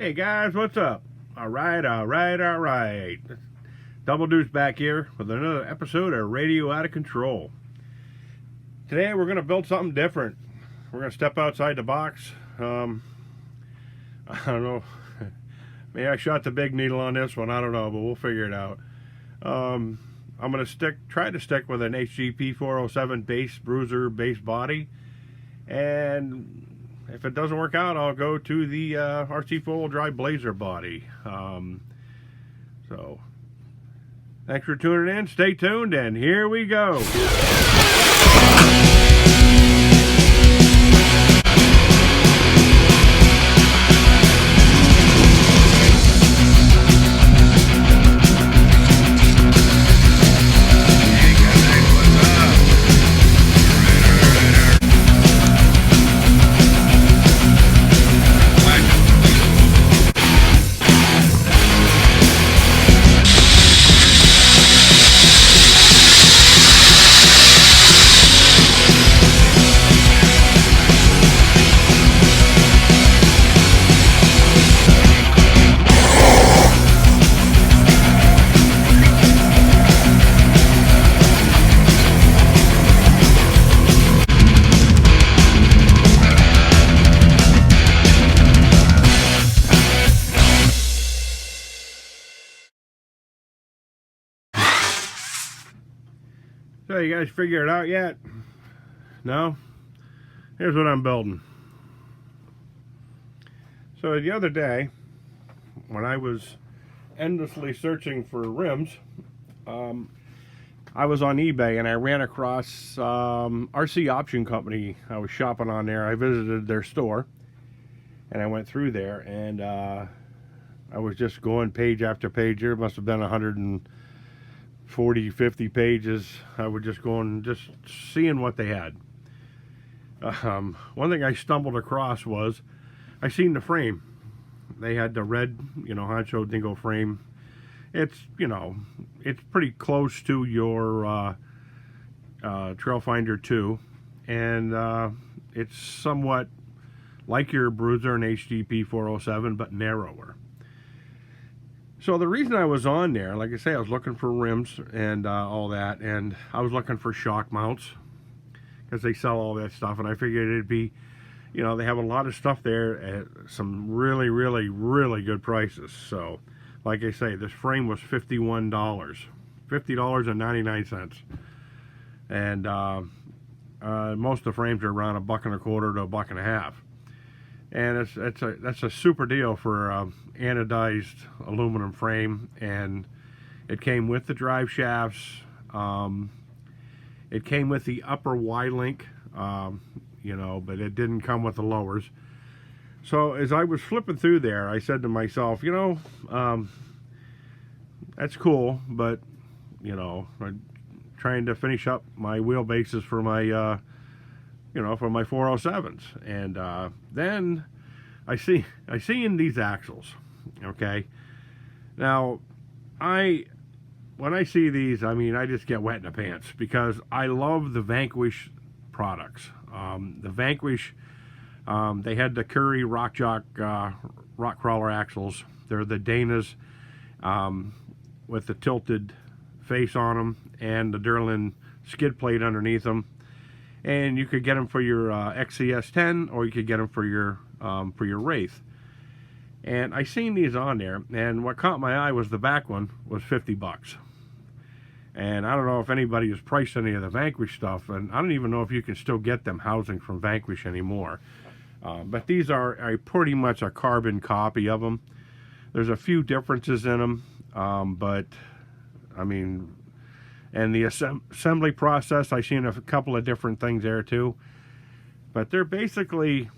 Hey guys, what's up? Alright. Double Deuce back here with another episode of Radio Out of Control. Today we're going to build something different. We're going to step outside the box. I don't know. Maybe I shot the big needle on this one. I don't know, but we'll figure it out. I'm going to try to stick with an Hg-p407 base bruiser base body. And if it doesn't work out, I'll go to the RC four-wheel drive Blazer body. So, thanks for tuning in. Stay tuned, and here we go. So you guys figure it out yet? No? Here's what I'm building. So the other day, when I was endlessly searching for rims, I was on eBay and I ran across RC Option Company. I was shopping on there. I visited their store and I went through there, and I was just going page after page. There must have been 140-50 pages. I was just going, just seeing what they had. One thing I stumbled across was I seen the frame. They had the red, Honcho Dingo frame. It's, it's pretty close to your Trailfinder 2, and it's somewhat like your Bruiser and Hg-p407, but narrower. So the reason I was on there, like I say, I was looking for rims and all that, and I was looking for shock mounts because they sell all that stuff, and I figured it'd be, they have a lot of stuff there at some really, really, really good prices. So, like I say, this frame was $51, $50.99, and most of the frames are around $1.25 to $1.50. And that's a super deal for anodized aluminum frame, and it came with the drive shafts. It came with the upper Y-link, but it didn't come with the lowers. So as I was flipping through there, I said to myself, that's cool, but I'm trying to finish up my wheelbases for my for my 407s, and then I see in these axles. Okay, now when I see these, I just get wet in the pants because I love the Vanquish products. The Vanquish, they had the Curry Rock Crawler axles. They're the Dana's with the tilted face on them and the Durlin skid plate underneath them. And you could get them for your XCS10, or you could get them for your Wraith. And I seen these on there, and what caught my eye was the back one was $50. And I don't know if anybody has priced any of the Vanquish stuff, and I don't even know if you can still get them housing from Vanquish anymore. But these are pretty much a carbon copy of them. There's a few differences in them, but and the assembly process, I've seen a couple of different things there too. But they're basically,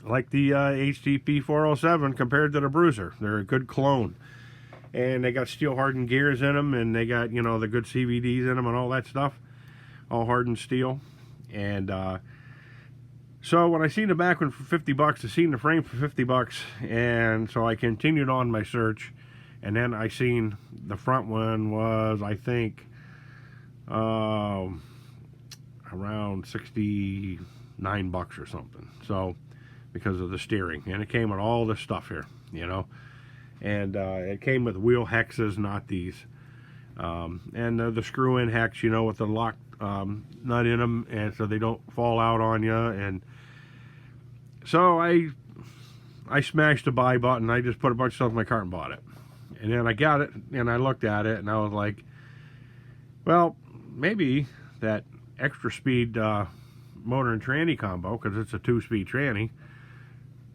like the Hg-p407 compared to the Bruiser. They're a good clone. And they got steel hardened gears in them, and they got, the good CVDs in them and all that stuff. All hardened steel. And so when I seen the back one for $50, I seen the frame for $50, and so I continued on my search. And then I seen the front one was, I think, around $69 or something. So because of the steering. And it came with all this stuff here, you know. And it came with wheel hexes, not these. And the screw-in hex, you know, with the lock nut in them, and so they don't fall out on you. And so I smashed the buy button. I just put a bunch of stuff in my cart and bought it. And then I got it, and I looked at it, and I was like, well, maybe that extra speed motor and tranny combo, because it's a 2-speed tranny,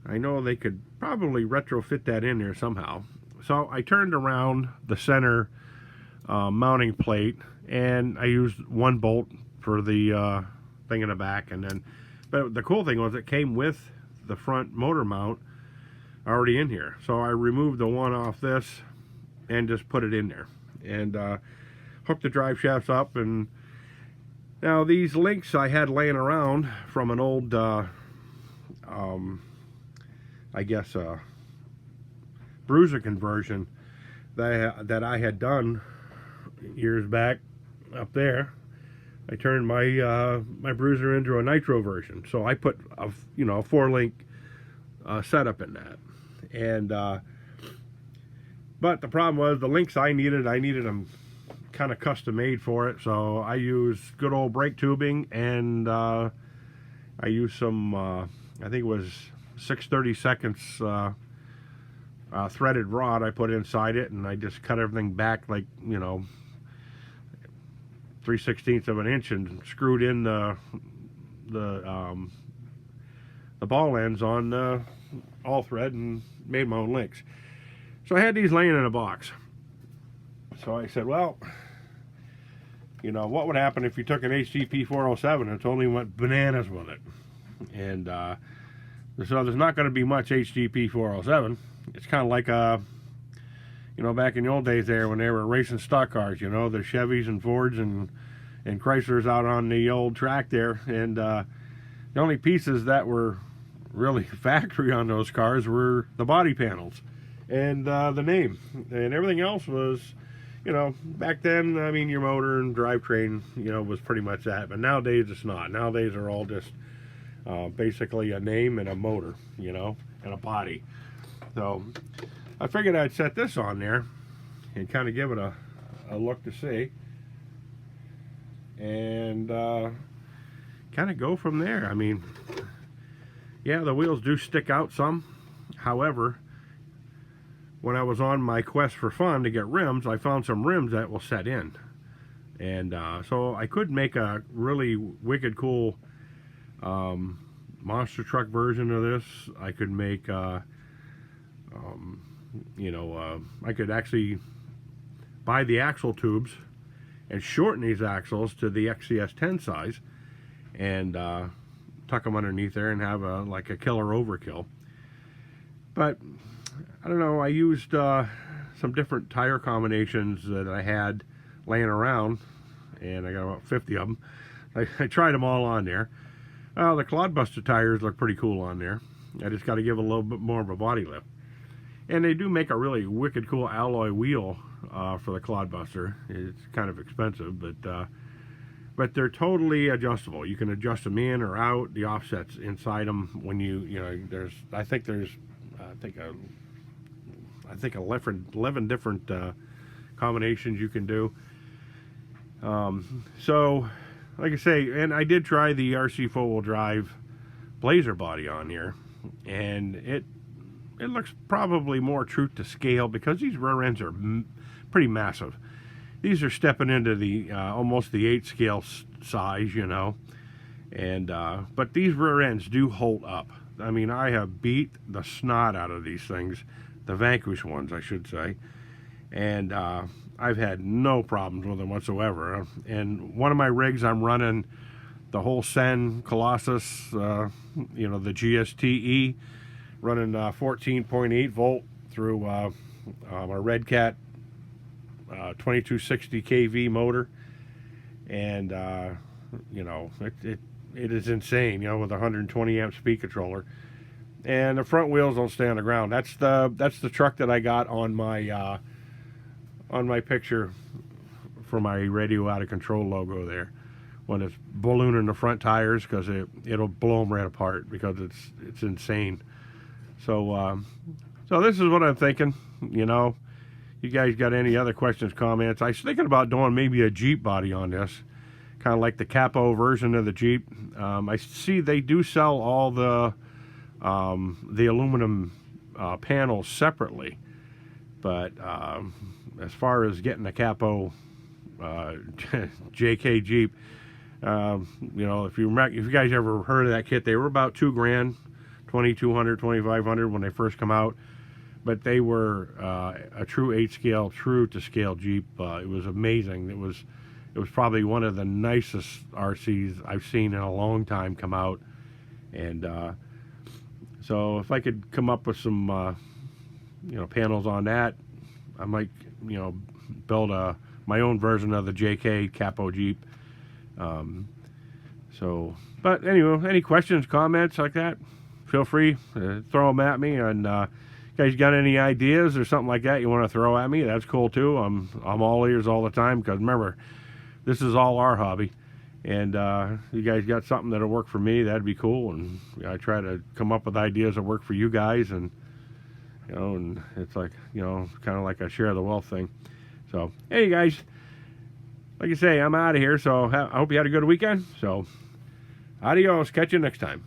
I know they could probably retrofit that in there somehow. So I turned around the center mounting plate, and I used 1 bolt for the thing in the back. And then, but the cool thing was it came with the front motor mount already in here. So I removed the one off this and just put it in there, and hooked the drive shafts up. And now these links I had laying around from an old I guess bruiser conversion that I had done years back up there. I turned my my bruiser into a nitro version, so I put a 4-link setup in that. And but the problem was the links I needed them kind of custom made for it. So I used good old brake tubing, and I used some I think it was 6/32 threaded rod I put inside it, and I just cut everything back like 3/16 of an inch, and screwed in the ball ends on all thread, and made my own links. So I had these laying in a box. So I said, well, what would happen if you took an Hg-p407 and totally went bananas with it? And so there's not going to be much Hg-p407. It's kind of like back in the old days there when they were racing stock cars, the Chevys and Fords and Chryslers out on the old track there. And the only pieces that were really factory on those cars were the body panels and the name, and everything else was, back then, I mean, your motor and drivetrain, was pretty much that. But nowadays it's not. Nowadays they're all just basically a name and a motor, and a body. So I figured I'd set this on there and kind of give it a look to see, and kind of go from there. I mean, yeah, the wheels do stick out some. However, when I was on my quest for fun to get rims, I found some rims that will set in. And so I could make a really wicked cool monster truck version of this. I could make, I could actually buy the axle tubes and shorten these axles to the XCS10 size, and tuck them underneath there and have like a killer overkill. But I don't know, I used some different tire combinations that I had laying around, and I got about 50 of them. I tried them all on there. The Clodbuster tires look pretty cool on there. I just got to give a little bit more of a body lift. And they do make a really wicked cool alloy wheel for the Clodbuster. It's kind of expensive, but they're totally adjustable. You can adjust them in or out. The offsets inside them when I think 11 different combinations you can do. So, like I say, and I did try the RC 4-wheel drive Blazer body on here, and it looks probably more true to scale, because these rear ends are pretty massive. These are stepping into the almost the 8 scale size, and but these rear ends do hold up. I mean, I have beat the snot out of these things, the Vanquish ones, I should say, and I've had no problems with them whatsoever. And one of my rigs, I'm running the whole Sen Colossus, the GSTE, running 14.8 volt through a Red Cat 2260 kV motor, and it is insane, with a 120 amp speed controller. And the front wheels don't stay on the ground. That's the truck that I got on my picture for my radio out of control logo there. when it's ballooning the front tires, because it'll blow them right apart, because it's insane. So so this is what I'm thinking. You know, you guys got any other questions, comments? I was thinking about doing maybe a Jeep body on this, kind of like the capo version of the Jeep. I see they do sell all the aluminum panels separately, but as far as getting a capo JK Jeep, you know, if you guys ever heard of that kit, they were about $2,000, $2,200, $2,500 when they first come out. But they were a true 8-scale, true to scale Jeep. It was amazing. It was probably one of the nicest RCs I've seen in a long time come out. And so if I could come up with some you know, panels on that, I might, you know, build my own version of the JK Capo Jeep. So, but anyway, any questions, comments like that, feel free to throw them at me. And guys got any ideas or something like that you want to throw at me, that's cool too. I'm all ears all the time, because remember, this is all our hobby. And you guys got something that'll work for me, that'd be cool. And I try to come up with ideas that work for you guys. And you know, and it's like, you know, kind of like a share the wealth thing. So hey guys, like I say, I'm out of here. So I hope you had a good weekend. So adios, catch you next time.